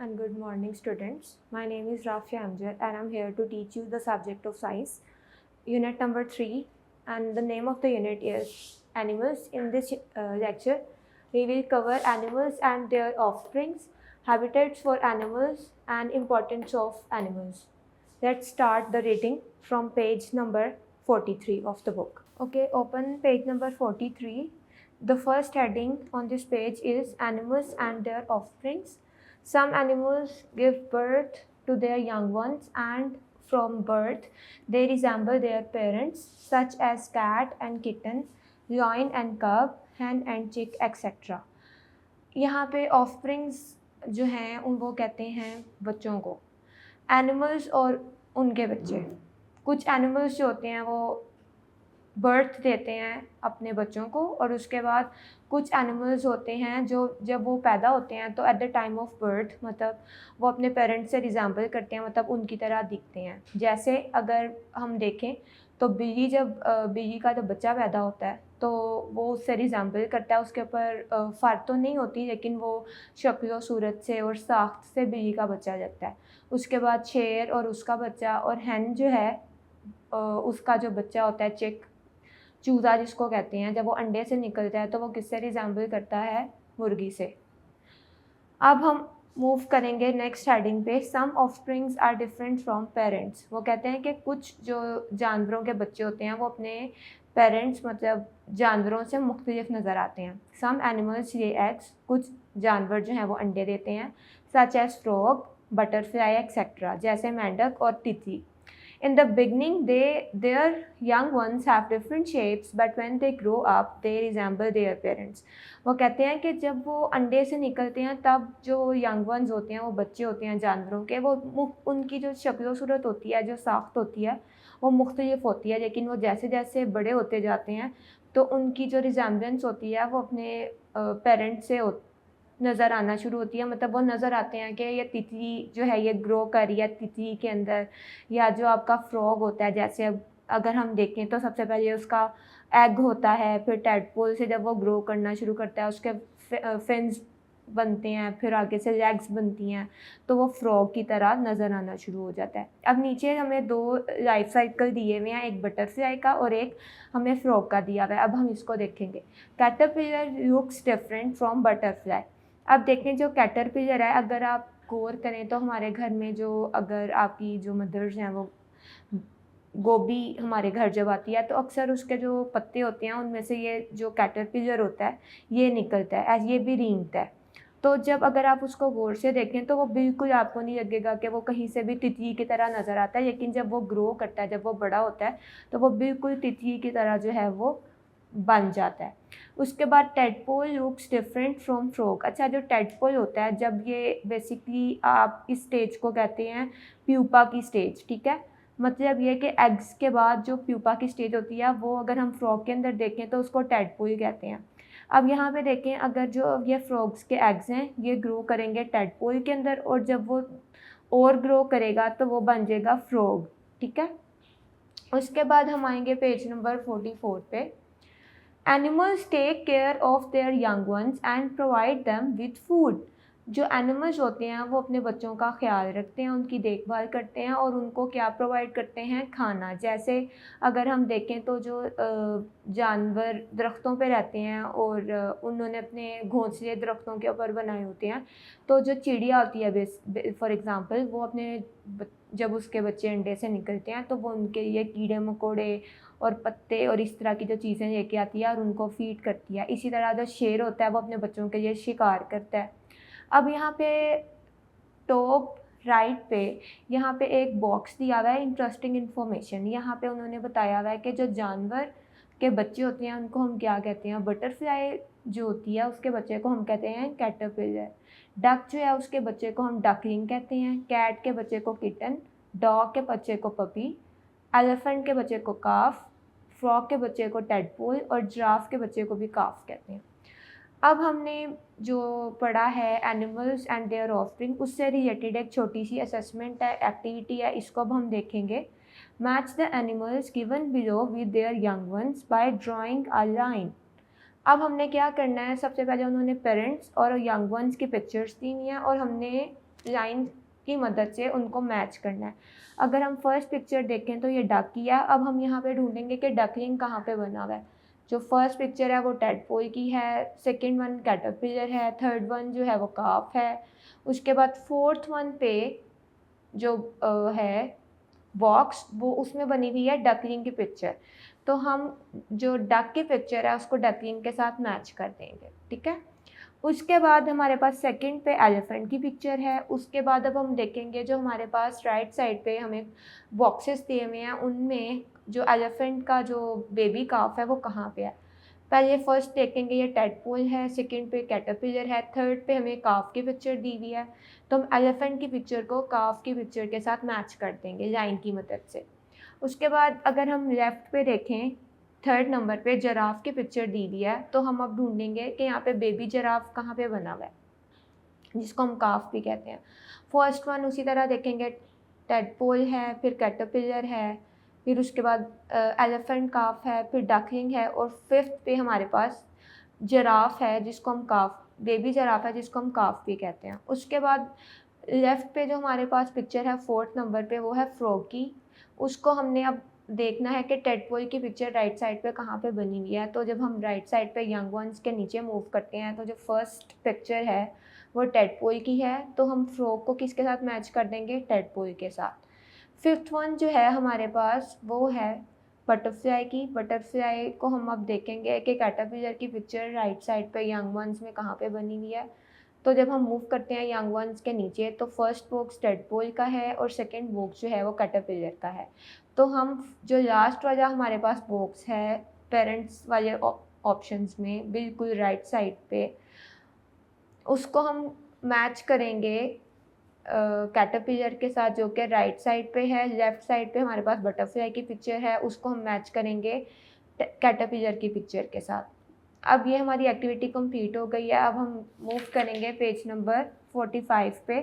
and good morning, students. My name is Rafia Amjad and I'm here to teach you the subject of science, unit number 3, and the name of the unit is Animals. In this lecture, we will cover animals and their offsprings, habitats for animals, and importance of animals. Let's start the reading from page number 43 of the book. Okay, open page number 43. The first heading on this page is Animals and their offsprings. Some animals give birth to their young ones, and from birth they resemble their parents, such as cat and kitten, lion and cub, hen and chick, etc. यहाँ पे offsprings जो हैं उन वो कहते हैं बच्चों को, एनिमल्स और उनके बच्चे। कुछ एनिमल्स जो होते हैं वो बर्थ देते हैं अपने बच्चों को, और उसके बाद कुछ एनिमल्स होते हैं जो जब वो पैदा होते हैं तो at the time of birth मतलब वो अपने पेरेंट्स से रिजेंबल करते हैं, मतलब उनकी तरह दिखते हैं। जैसे अगर हम देखें तो बिल्ली बिल्ली का जब बच्चा पैदा होता है तो वो उससे रिजेंबल करता है, उसके ऊपर फ़र्क तो नहीं होती लेकिन वो शक्ल सूरत से और साख्त से बिल्ली का बच्चा लगता है। उसके बाद शेर और उसका बच्चा, और हैन जो है उसका जो बच्चा होता है चिक, चूज़ा जिसको कहते हैं, जब वो अंडे से निकलता है तो वो किससे रिजेंबल करता है? मुर्गी से। अब हम मूव करेंगे नेक्स्ट हेडिंग पे, some offsprings are different from parents. वो कहते हैं कि कुछ जो जानवरों के बच्चे होते हैं वो अपने पेरेंट्स मतलब जानवरों से मुख्तलिफ नज़र आते हैं। सम एनिमल्स ले एग्स, कुछ जानवर जो हैं वो अंडे देते हैं, such as frog, butterfly etcetera, जैसे मेंढक और तितली। In the beginning, their young ones have different shapes, but when they grow up, they resemble their parents. वो कहते हैं कि जब वो अंडे से निकलते हैं तब जो young ones होते हैं, वो बच्चे होते हैं जानवरों के, वो उनकी जो शक्ल सूरत होती है, जो साख्त होती है, वो मुख्तलिफ होती है, लेकिन वो जैसे जैसे बड़े होते जाते हैं तो उनकी जो रिजेम्बलेंस होती है वो अपने पेरेंट्स से नज़र आना शुरू होती है। मतलब वो नज़र आते हैं कि ये तितली जो है ये ग्रो कर रही है तितली के अंदर, या जो आपका फ्रॉग होता है, जैसे अब अगर हम देखें तो सबसे पहले उसका एग होता है, फिर टैडपोल से जब वो ग्रो करना शुरू करता है उसके फिन्स बनते हैं, फिर आगे से लेग्स बनती हैं, तो वो फ्रॉग की तरह नज़र आना शुरू हो जाता है। अब नीचे हमें 2 लाइफ साइकिल दिए हुए हैं, एक बटरफ्लाई का और एक हमें फ्रॉग का दिया हुआ है। अब हम इसको देखेंगे। Caterpillar looks different from butterfly. अब देखें जो कैटरपिलर है, अगर आप गौर करें तो हमारे घर में जो अगर आपकी जो मदर्स हैं वो गोभी हमारे घर जब आती है तो अक्सर उसके जो पत्ते होते हैं उनमें से ये जो कैटरपिलर होता है ये निकलता है, ये भी रेंगता है। तो जब अगर आप उसको गौर से देखें तो वो बिल्कुल आपको नहीं लगेगा कि वो कहीं से भी तितली की तरह नज़र आता है, लेकिन जब वो ग्रो करता है, जब वो बड़ा होता है तो वो बिल्कुल तितली की तरह जो है वो बन जाता है। उसके बाद tadpole looks different from frog. अच्छा, जो टैडपोल होता है जब ये बेसिकली आप इस स्टेज को कहते हैं प्यूपा की स्टेज, ठीक है। मतलब ये कि एग्स के बाद जो प्यूपा की स्टेज होती है वो अगर हम फ्रॉग के अंदर देखें तो उसको टैडपोल कहते हैं। अब यहाँ पे देखें, अगर जो ये फ्रॉग्स के एग्स हैं ये ग्रो करेंगे टैडपोल के अंदर, और जब वो और ग्रो करेगा तो वो बन जाएगा फ्रॉग, ठीक है। उसके बाद हम आएंगे पेज नंबर 44 पे। Animals take care of their young ones and provide them with food. जो एनिमल्स होते हैं वो अपने बच्चों का ख्याल रखते हैं, उनकी देखभाल करते हैं और उनको क्या प्रोवाइड करते हैं? खाना। जैसे अगर हम देखें तो जो जानवर दरख्तों पे रहते हैं और उन्होंने अपने घोंसले दरख्तों के ऊपर बनाए होते हैं, तो जो चिड़िया होती है फॉर एग्ज़ाम्पल, वो अपने जब उसके बच्चे अंडे से निकलते हैं तो वो उनके लिए कीड़े मकोड़े और पत्ते और इस तरह की जो चीज़ें लेके आती है और उनको फीड करती है। इसी तरह जो शेर होता है वो अपने बच्चों के लिए शिकार करता है। अब यहाँ पे टॉप राइट पे यहाँ पे एक बॉक्स दिया हुआ है इंटरेस्टिंग इन्फॉर्मेशन। यहाँ पे उन्होंने बताया हुआ है कि जो जानवर के बच्चे होते हैं उनको हम क्या कहते हैं? बटरफ्लाई जो होती है उसके बच्चे को हम कहते हैं कैटरपिलर। डक जो है उसके बच्चे को हम डकलिंग कहते हैं। कैट के बच्चे को किटन, डॉग के बच्चे को पपी, एलिफेंट के बच्चे को काफ, फ्रॉग के बच्चे को टैडपोल और जिराफ के बच्चे को भी काफ कहते हैं। अब हमने जो पढ़ा है एनिमल्स एंड देयर ऑफस्प्रिंग, उससे रिलेटेड एक छोटी सी असेसमेंट है, एक्टिविटी है, इसको अब हम देखेंगे। Match the animals given below with their young ones by drawing a line. अब हमने क्या करना है? सबसे पहले उन्होंने पेरेंट्स और यंग वंस की पिक्चर्स दी हुई हैं और हमने लाइन की मदद से उनको मैच करना है। अगर हम फर्स्ट पिक्चर देखें तो ये डक की है। अब हम यहाँ पे ढूंढेंगे कि डकलिंग कहाँ पे बना हुआ है। जो फर्स्ट पिक्चर है वो टैडपोल की है, सेकंड वन कैटरपिलर है, थर्ड वन जो है वो काफ है, उसके बाद फोर्थ वन पे जो है बॉक्स वो उसमें बनी हुई है डकलिंग की पिक्चर। तो हम जो डक की पिक्चर है उसको डकलिंग के साथ मैच कर देंगे, ठीक है। उसके बाद हमारे पास सेकंड पे एलिफेंट की पिक्चर है। उसके बाद अब हम देखेंगे जो हमारे पास राइट साइड पे हमें बॉक्सेस दिए हुए हैं उनमें जो एलिफेंट का जो बेबी काफ है वो कहाँ पे है। पहले फर्स्ट देखेंगे ये टैडपोल है, सेकंड पे कैटरपिलर है, थर्ड पे हमें काफ की पिक्चर दी हुई है। तो हम एलिफेंट की पिक्चर को काफ की पिक्चर के साथ मैच कर देंगे लाइन की मदद से। उसके बाद अगर हम लेफ़्ट पे देखें थर्ड नंबर पे जराफ की पिक्चर दी हुई है, तो हम अब ढूंढेंगे कि यहाँ पे बेबी जराफ कहाँ पे बना हुआ है, जिसको हम काफ भी कहते हैं। फर्स्ट वन उसी तरह देखेंगे, टैडपोल है, फिर कैटरपिलर है, फिर उसके बाद एलिफेंट काफ है, फिर डकलिंग है, और फिफ्थ पे हमारे पास जराफ है जिसको हम काफ, बेबी जराफ है जिसको हम काफ भी कहते हैं। उसके बाद लेफ़्ट पे जो हमारे पास पिक्चर है फोर्थ नंबर पे वो है फ्रॉग की। उसको हमने अब देखना है कि टैडपोल की पिक्चर राइट साइड पे कहाँ पे बनी हुई है। तो जब हम राइट साइड पे यंग वंस के नीचे मूव करते हैं तो जो फर्स्ट पिक्चर है वो टैडपोल की है, तो हम फ्रॉग को किसके साथ मैच कर देंगे, टैडपोल के साथ। फिफ्थ वन जो है हमारे पास वो है बटरफ्लाई की। बटरफ्लाई को हम अब देखेंगे कि कैटरपिलर की पिक्चर राइट साइड पे यंग वंस में कहाँ पे बनी हुई है। तो जब हम मूव करते हैं यंग वंस के नीचे तो फर्स्ट बॉक्स टैडपोल का है और सेकंड बॉक्स जो है वो कैटरपिलर का है। तो हम जो लास्ट वाला हमारे पास बॉक्स है पेरेंट्स वाले ऑप्शंस में बिल्कुल राइट साइड पे, उसको हम मैच करेंगे कैटरपिलर के साथ जो कि राइट साइड पे है। लेफ़्ट साइड पे हमारे पास बटरफ्लाई की पिक्चर है, उसको हम मैच करेंगे कैटरपिलर की पिक्चर के साथ। अब ये हमारी एक्टिविटी कंप्लीट हो गई है। अब हम मूव करेंगे पेज नंबर 45 पे।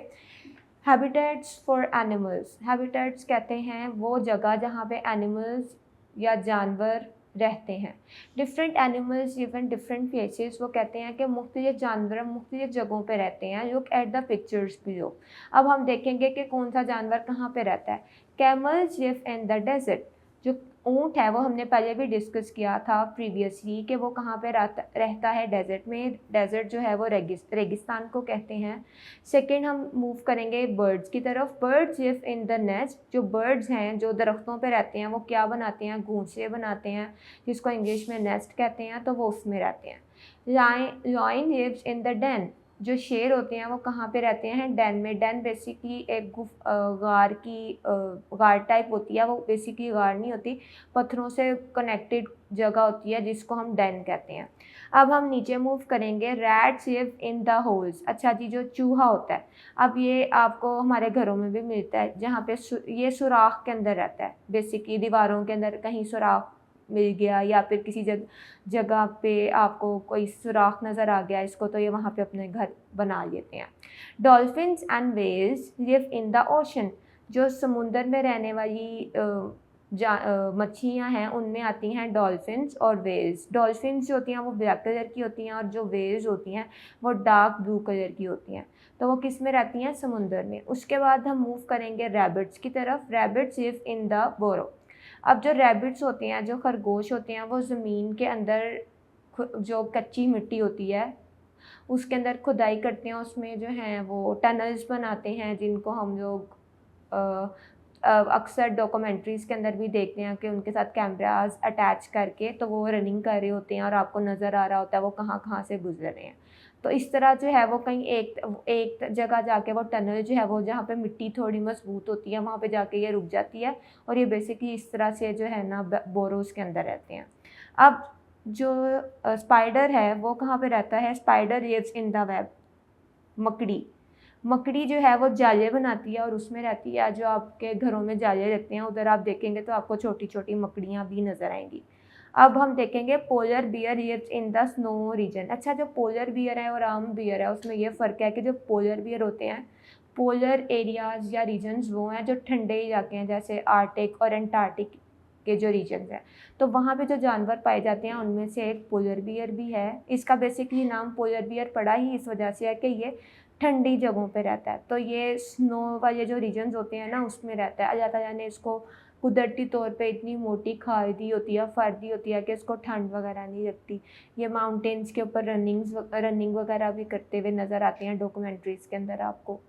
Habitats for animals. हैबिटेट्स कहते हैं वो जगह जहाँ पे एनिमल्स या जानवर रहते हैं। Different animals even different places, वो कहते हैं कि मुख्तलिफ जानवर मुख्तलिफ जगहों पे रहते हैं। Look at the pictures below. अब हम देखेंगे कि कौन सा जानवर कहाँ पे रहता है। Camels live in the desert. जो ऊँट है वो हमने पहले भी डिस्कस किया था प्रीवियसली कि वो कहाँ पे रहता है, डेजर्ट में। डेजर्ट जो है वो रेगिस्तान को कहते हैं। सेकंड हम मूव करेंगे बर्ड्स की तरफ। Birds live in the nest. जो बर्ड्स हैं जो दरख्तों पे रहते हैं वो क्या बनाते हैं, घोंसले बनाते हैं, जिसको इंग्लिश में नेस्ट कहते हैं, तो वो उसमें रहते हैं। Lion lives in the den. जो शेर होते हैं वो कहाँ पे रहते हैं, डेन में। डेन बेसिकली एक गार की गार टाइप होती है, वो बेसिकली गार नहीं होती, पत्थरों से कनेक्टेड जगह होती है जिसको हम डेन कहते हैं। अब हम नीचे मूव करेंगे। Rats live in the holes. अच्छा जी, जो चूहा होता है, अब ये आपको हमारे घरों में भी मिलता है जहाँ पे ये सुराख के अंदर रहता है। बेसिकली दीवारों के अंदर कहीं सुराख मिल गया या फिर किसी जगह पे आपको कोई सुराख नज़र आ गया इसको, तो ये वहाँ पे अपने घर बना लेते हैं। Dolphins and whales live in the ocean. जो समुंदर में रहने वाली मच्छलियाँ हैं उनमें आती हैं डॉल्फिन्स और वेल्स। डॉल्फिन्स जो होती हैं वो ब्लैक कलर की होती हैं और जो वेल्स होती हैं वो डार्क ब्लू कलर की होती हैं। तो वो किस में रहती हैं, समुंदर में। उसके बाद हम मूव करेंगे रैबिट्स की तरफ। रैबिट्स लिव इन द बोरो। अब जो रैबिट्स होते हैं, जो खरगोश होते हैं, वो ज़मीन के अंदर जो कच्ची मिट्टी होती है उसके अंदर खुदाई करते हैं, उसमें जो है वो टनल्स बनाते हैं जिनको हम लोग अक्सर डॉक्यूमेंट्रीज़ के अंदर भी देखते हैं कि उनके साथ कैमराज अटैच करके तो वो रनिंग कर रहे होते हैं और आपको नज़र आ रहा होता है वो कहाँ कहाँ से गुजर रहे हैं। तो इस तरह जो है वो कहीं एक जगह जाके वो टनल जो है वो जहाँ पे मिट्टी थोड़ी मजबूत होती है वहाँ पे जाके ये रुक जाती है और ये बेसिकली इस तरह से जो है ना बोरोस के अंदर रहते हैं। अब जो स्पाइडर है वो कहाँ पे रहता है, spider lives in the web. मकड़ी जो है वो जाले बनाती है और उसमें रहती है। जो आपके घरों में जाले रहते हैं उधर आप देखेंगे तो आपको छोटी छोटी मकड़ियाँ भी नज़र आएंगी। अब हम देखेंगे polar bear lives in the snow region. अच्छा, जो पोलर बियर है और आम बियर है उसमें ये फ़र्क है कि जो पोलर बियर होते हैं, पोलर एरियाज़ या रीजन्स वो हैं जो ठंडे इलाके हैं जैसे आर्टिक और एंटार्क्टिक के जो रीजन्स हैं, तो वहाँ पे जो जानवर पाए जाते हैं उनमें से एक पोलर बियर भी है। इसका बेसिकली नाम पोलर बियर पड़ा ही इस वजह से है कि ये ठंडी जगहों पे रहता है। तो ये स्नो वाले जो रीजन्स होते हैं ना उसमें रहता है। अल्लाह ताला ने इसको कुदरती तौर पे इतनी मोटी खाल दी होती है, फर दी होती है कि इसको ठंड वगैरह नहीं लगती। ये माउंटेन्स के ऊपर रनिंग वगैरह भी करते हुए नज़र आते हैं डॉक्यूमेंट्रीज़ के अंदर आपको।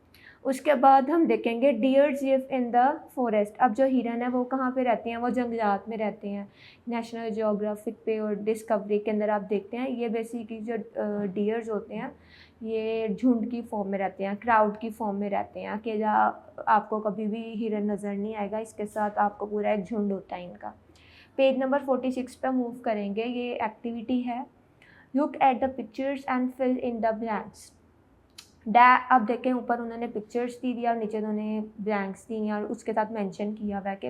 उसके बाद हम देखेंगे dears live in the forest. अब जो हिरन है वो कहाँ पे रहते हैं, वो जंगलात में रहते हैं। नेशनल जियोग्राफिक पे और डिस्कवरी के अंदर आप देखते हैं ये बेसिकली जो डियर्स होते हैं ये झुंड की फॉर्म में रहते हैं, क्राउड की फॉर्म में रहते हैं। अकेला आपको कभी भी हिरन नज़र नहीं आएगा, इसके साथ आपको पूरा एक झुंड होता है इनका। पेज नंबर 46 पे मूव करेंगे। ये एक्टिविटी है look at the pictures and fill in the blanks. अब देखें ऊपर उन्होंने पिक्चर्स दी और नीचे उन्होंने ब्लैंक्स दी और उसके साथ मेंशन किया हुआ है कि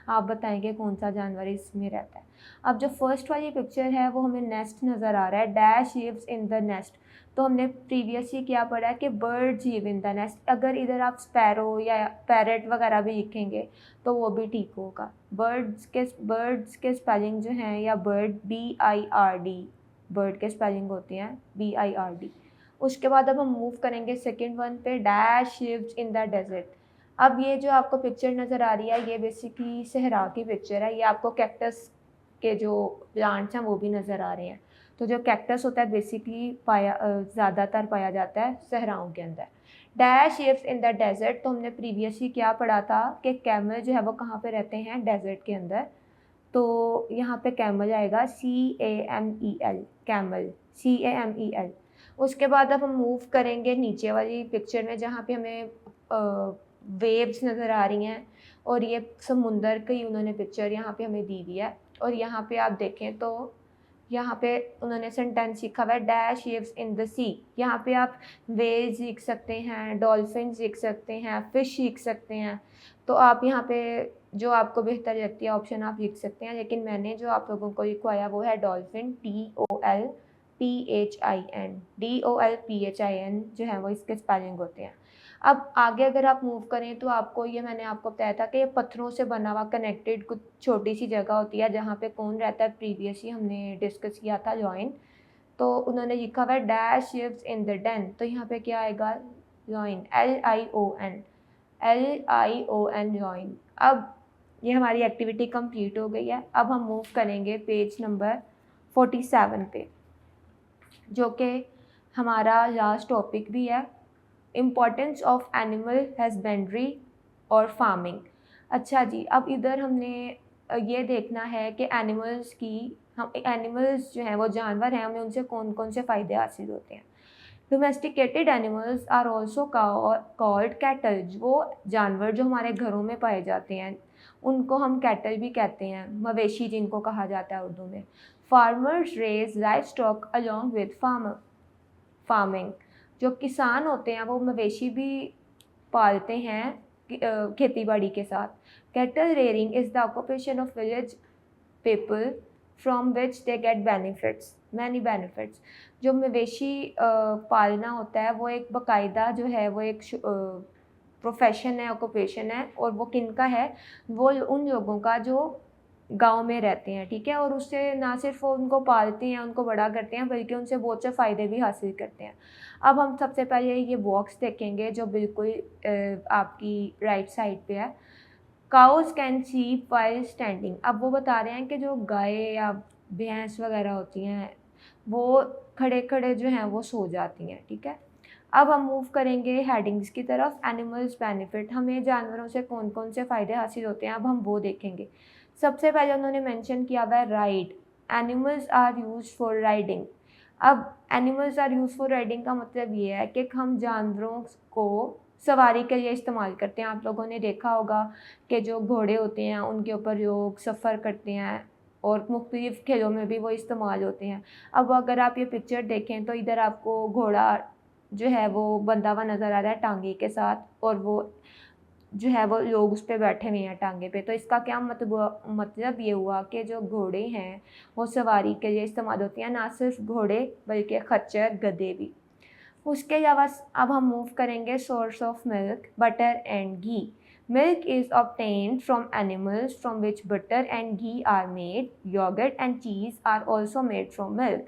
आप बताएंगे कौन सा जानवर इसमें रहता है। अब जो फर्स्ट वाली पिक्चर है वो हमें नेस्ट नज़र आ रहा है, dash lives in the nest. तो हमने प्रीवियसली क्या पढ़ा है कि birds live in the nest. अगर इधर आप स्पैरो या पैरट वगैरह भी लिखेंगे तो वो भी ठीक होगा। बर्ड्स के स्पेलिंग जो हैं या बर्ड BIRD, बर्ड के स्पेलिंग होती हैं BIRD। उसके बाद अब हम मूव करेंगे सेकंड वन पे, dash lives in the desert. अब ये जो आपको पिक्चर नज़र आ रही है ये बेसिकली सहरा की पिक्चर है। ये आपको कैक्टस के जो प्लांट्स हैं वो भी नज़र आ रहे हैं। तो जो कैक्टस होता है बेसिकली ज़्यादातर पाया जाता है सहराओं के अंदर। Dash lives in the desert, तो हमने प्रीवियसली क्या पढ़ा था कि कैमल जो है वो कहाँ पे रहते हैं, डेजर्ट के अंदर। तो यहाँ पे कैमल आएगा CAMEL, कैमल CAMEL। उसके बाद अब हम मूव करेंगे नीचे वाली पिक्चर में जहाँ पे हमें वेव्स नज़र आ रही हैं और ये समुंदर की उन्होंने पिक्चर यहाँ पे हमें दी हुई है। और यहाँ पे आप देखें तो यहाँ पे उन्होंने सेंटेंस लिखा हुआ है डैश लिव्स इन द सी। यहाँ पे आप वेल्स लिख सकते हैं, डॉल्फिन्स लिख सकते हैं, फ़िश लिख सकते हैं। तो आप यहाँ पे जो आपको बेहतर लगती है ऑप्शन आप लिख सकते हैं, लेकिन मैंने जो आप लोगों को लिखवाया वो है डॉल्फिन, DOLPHIN जो है वो इसके स्पेलिंग होते हैं। अब आगे अगर आप मूव करें तो आपको ये मैंने आपको बताया था कि ये पत्थरों से बना हुआ कनेक्टेड कुछ छोटी सी जगह होती है जहाँ पे कौन रहता है, प्रीवियसली हमने डिस्कस किया था लॉइन। तो उन्होंने लिखा हुआ है dash lives in the den. तो यहाँ पे क्या आएगा, लॉइन, LION लॉइन। अब ये हमारी एक्टिविटी कंप्लीट हो गई है। अब हम मूव करेंगे पेज नंबर 47 पे, जो कि हमारा लास्ट टॉपिक भी है, इम्पॉर्टेंस ऑफ एनिमल हस्बेंड्री और फार्मिंग। अच्छा जी, अब इधर हमने ये देखना है कि एनिमल्स जो हैं वो जानवर हैं, हमें उनसे कौन कौन से फ़ायदे हासिल होते हैं। Domesticated animals are also called cattle. वो जानवर जो हमारे घरों में पाए जाते हैं उनको हम कैटल भी कहते हैं, मवेशी जिनको कहा जाता है उर्दू में। Farmers raise livestock along with farming. जो किसान होते हैं वो मवेशी भी पालते हैं खेती बाड़ी के साथ। Cattle rearing is the occupation of village people from which they get many benefits. जो मवेशी पालना होता है वो एक बाकायदा जो है वो एक प्रोफेशन है, ऑक्यूपेशन है, और वो किनका है, वो उन लोगों का जो गांव में रहते हैं, ठीक है। और उससे ना सिर्फ वो उनको पालते हैं, उनको बड़ा करते हैं, बल्कि उनसे बहुत से फ़ायदे भी हासिल करते हैं। अब हम सबसे पहले ये बॉक्स देखेंगे जो बिल्कुल आपकी राइट साइड पे है। Cows can sleep while standing. अब वो बता रहे हैं कि जो गाय या भैंस वगैरह होती हैं वो खड़े खड़े जो हैं वो सो जाती हैं, ठीक है। अब हम मूव करेंगे हेडिंग्स की तरफ। एनिमल्स बेनिफिट, हमें जानवरों से कौन कौन से फ़ायदे हासिल होते हैं अब हम वो देखेंगे। सबसे पहले उन्होंने मेंशन किया हुआ है ride. Animals are used for riding. अब animals are used for riding का मतलब ये है कि हम जानवरों को सवारी के लिए इस्तेमाल करते हैं। आप लोगों ने देखा होगा कि जो घोड़े होते हैं उनके ऊपर लोग सफ़र करते हैं और मुख्तलिफ़ खेलों में भी वो इस्तेमाल होते हैं। अब अगर आप ये पिक्चर देखें तो इधर आपको घोड़ा जो है वो बंधा हुआ नज़र आ रहा है टांगे के साथ, और वो जो है वो लोग उस पर बैठे हुए हैं टांगे पे। तो इसका क्या मतलब ये हुआ कि जो घोड़े हैं वो सवारी के लिए इस्तेमाल होती हैं, ना सिर्फ घोड़े बल्कि खच्चर, गधे भी। उसके अलावा अब हम मूव करेंगे source of milk, butter and ghee. Milk is obtained from animals from which butter and ghee are made. Yogurt and cheese are also made from milk.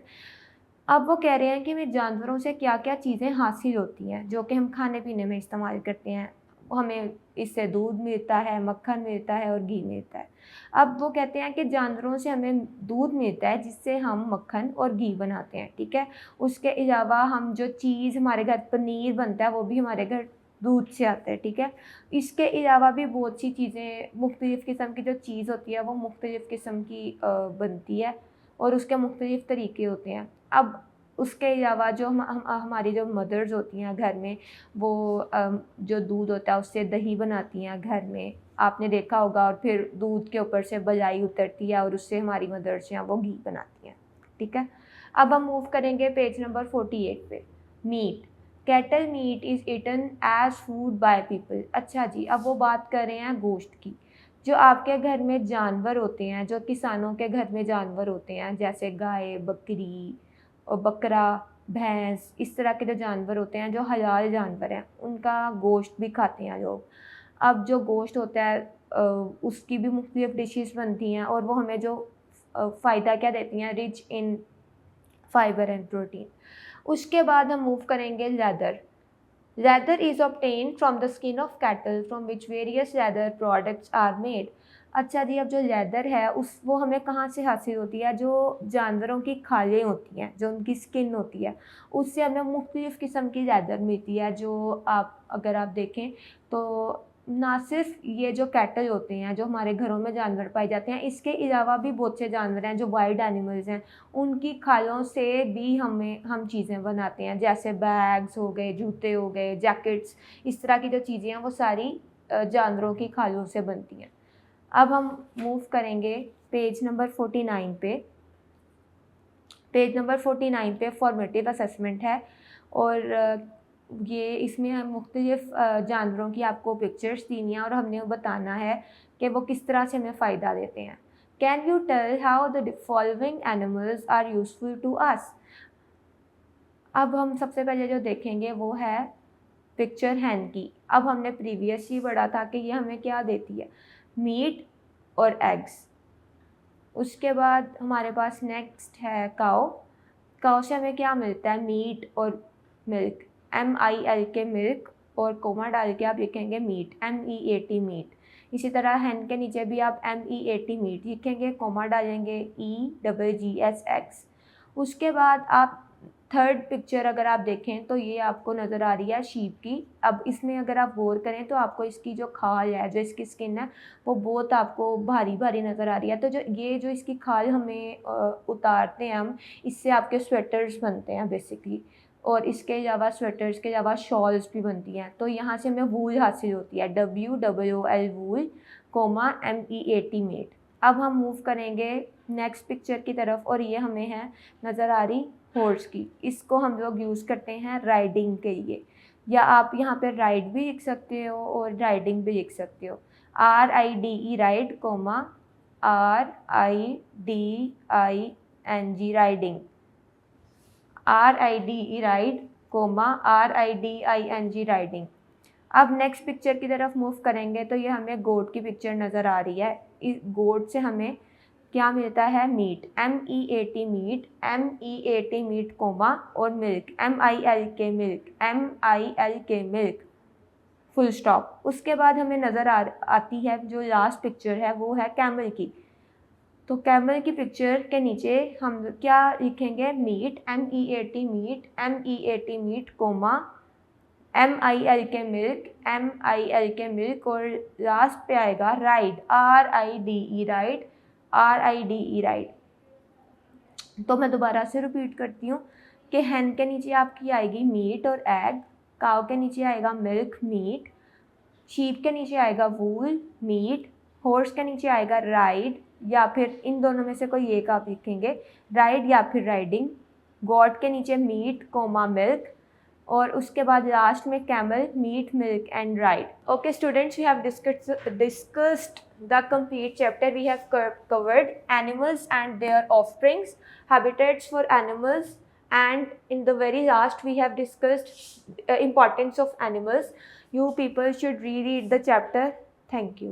अब वो कह रहे हैं कि हमें जानवरों से क्या क्या चीज़ें हासिल होती हैं जो कि हम खाने पीने में इस्तेमाल करते हैं। हमें इससे दूध मिलता है, मक्खन मिलता है और घी मिलता है। अब वो कहते हैं कि जानवरों से हमें दूध मिलता है जिससे हम मक्खन और घी बनाते हैं, ठीक है। उसके अलावा हम जो चीज़ हमारे घर पनीर बनता है वो भी हमारे घर दूध से आता है, ठीक है। इसके अलावा भी बहुत सी चीज़ें, मुख्तलिफ़ किस्म की जो चीज़ होती है वो मुख्तलिफ़ किस्म की बनती है और उसके मुख्तलिफ़ तरीके होते हैं। अब उसके अलावा जो हमारी जो मदर्स होती हैं घर में, वो जो दूध होता है उससे दही बनाती हैं घर में, आपने देखा होगा। और फिर दूध के ऊपर से बजाई उतरती है और उससे हमारी मदर्स हैं वो घी बनाती हैं, ठीक है। अब हम मूव करेंगे पेज नंबर 48 पे। Meat, cattle meat is eaten as food by people. अच्छा जी, अब वो बात कर रहे हैं गोश्त की। जो आपके घर में जानवर होते हैं, जो किसानों के घर में जानवर होते हैं, जैसे गाय, बकरी और बकरा, भैंस, इस तरह के जो जानवर होते हैं जो हलाल जानवर हैं, उनका गोश्त भी खाते हैं लोग। अब जो गोश्त होता है उसकी भी मुख्तलिफ़ डिशेज़ बनती हैं और वो हमें जो फ़ायदा क्या देती हैं, rich in fibre and protein. उसके बाद हम मूव करेंगे leather. Leather is obtained from the skin of cattle from which various leather products are made. अच्छा जी, अब जो लेदर है वो हमें कहाँ से हासिल होती है? जो जानवरों की खालें होती हैं, जो उनकी स्किन होती है, उससे हमें मुख्तलिफ़ किस्म की लेदर मिलती है। जो अगर आप देखें तो ना सिर्फ ये जो कैटल होते हैं, जो हमारे घरों में जानवर पाए जाते हैं, इसके अलावा भी बहुत से जानवर हैं जो वाइल्ड एनिमल्स हैं, उनकी खालों से भी हम चीज़ें बनाते हैं, जैसे बैग्स हो गए, जूते हो गए, जैकेट्स। इस तरह की जो चीज़ें हैं वो सारी जानवरों की खालों से बनती हैं। अब हम मूव करेंगे पेज नंबर 49 पे। पेज नंबर 49 पे फॉर्मेटिव असेसमेंट है और ये इसमें हम मुख्तलिफ़ जानवरों की आपको पिक्चर्स दी हैं और हमने वो बताना है कि वो किस तरह से हमें फ़ायदा देते हैं। Can you tell how the following animals are useful to us? अब हम सबसे पहले जो देखेंगे वो है पिक्चर हैन की। अब हमने प्रीवियस ही पढ़ा था कि ये हमें क्या देती है, मीट और एग्स। उसके बाद हमारे पास नेक्स्ट है काऊ। काऊ से हमें क्या मिलता है, मीट और मिल्क, MIL के मिल्क और कोमा डाल के आप लिखेंगे मीट, MEAT मीट। इसी तरह हैन के नीचे भी आप MEAT मीट लिखेंगे, कोमा डालेंगे EGGS। उसके बाद आप थर्ड पिक्चर अगर आप देखें तो ये आपको नज़र आ रही है शीप की। अब इसमें अगर आप गौर करें तो आपको इसकी जो खाल है, जो इसकी स्किन है, वो बहुत आपको भारी भारी नज़र आ रही है। तो जो इसकी खाल हमें उतारते हैं हम, इससे आपके स्वेटर्स बनते हैं बेसिकली। और इसके अलावा स्वेटर्स के अलावा शॉल्स भी बनती हैं। तो यहाँ से हमें वूल हासिल होती है, WOOL वूल, कोमा MEAT मीट। अब हम मूव करेंगे नेक्स्ट पिक्चर की तरफ और ये हमें है नज़र आ रही हॉर्स की। इसको हम लोग यूज़ करते हैं राइडिंग के लिए, या आप यहाँ पे राइड भी लिख सकते हो और राइडिंग भी लिख सकते हो। RIDE ride, comma RIDING riding, RIDE ride, comma RIDING riding. अब नेक्स्ट पिक्चर की तरफ मूव करेंगे तो ये हमें गोट की पिक्चर नज़र आ रही है। इस गोट से हमें क्या मिलता है, meat, MEAT meat, MEAT meat, comma और milk, MILK milk, MILK milk, full stop. उसके बाद हमें नज़र आती है जो लास्ट पिक्चर है वो है कैमल की। तो कैमल की पिक्चर के नीचे हम क्या लिखेंगे, meat, MEAT meat, MEAT meat, comma MILK milk, MILK milk और लास्ट पे आएगा ride, RIDE ride, RIDE ride. तो मैं दोबारा से रिपीट करती हूँ कि हैन के नीचे आपकी आएगी मीट और एग, काव के नीचे आएगा मिल्क, मीट, शीप के नीचे आएगा वूल, मीट, हॉर्स के नीचे आएगा राइड, या फिर इन दोनों में से कोई एक आप लिखेंगे, राइड या फिर राइडिंग। गॉट के नीचे मीट, कोमा मिल्क और उसके बाद लास्ट में camel, meat, milk and ride. Okay students, we have discussed the complete chapter. We have covered animals and their offsprings, habitats for animals, and in the very last we have discussed importance of animals. You people should reread the chapter. Thank you.